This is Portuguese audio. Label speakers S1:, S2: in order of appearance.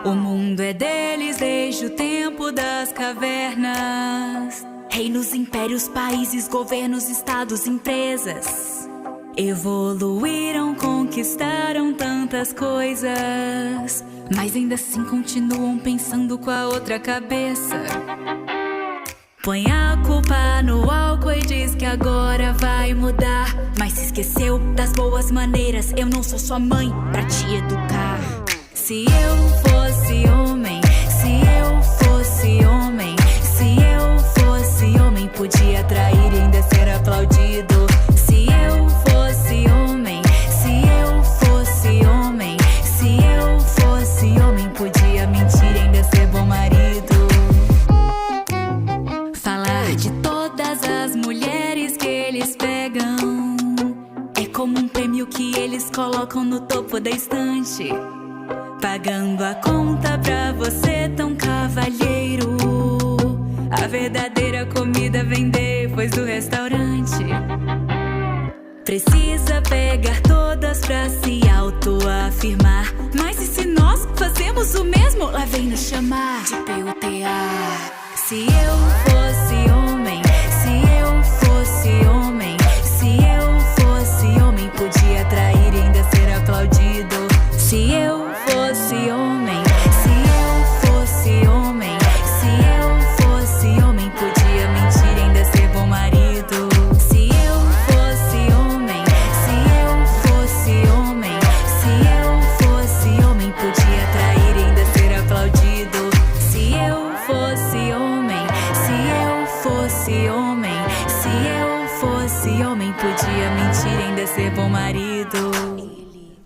S1: O mundo é deles desde o tempo das cavernas. Reinos, impérios, países, governos, estados, empresas evoluíram, conquistaram tantas coisas, mas ainda assim continuam pensando com a outra cabeça. Põe a culpa no álcool e diz que agora vai mudar, mas se esqueceu das boas maneiras. Eu não sou sua mãe pra te educar. Se eu fosse homem, se eu fosse homem, se eu fosse homem, podia trair e ainda ser aplaudido. Se eu fosse homem, se eu fosse homem, se eu fosse homem, podia mentir e ainda ser bom marido. Falar de todas as mulheres que eles pegam é como um prêmio que eles colocam no topo da estante, pagando a conta pra você, tão cavalheiro. A verdadeira comida vem depois do restaurante. Precisa pegar todas pra se autoafirmar, mas e se nós fazemos o mesmo? Lá vem nos chamar de PUTA. Se eu fosse homem, se eu fosse homem, se eu fosse homem, podia trair e ainda ser aplaudido. Se eu fosse homem, se eu fosse homem, se eu fosse homem, podia mentir e ainda ser bom marido. Se eu fosse homem, se eu fosse homem, se eu fosse homem, podia trair e ainda ser aplaudido. Se eu fosse homem, se eu fosse homem, se eu fosse homem, podia mentir e ainda ser bom marido.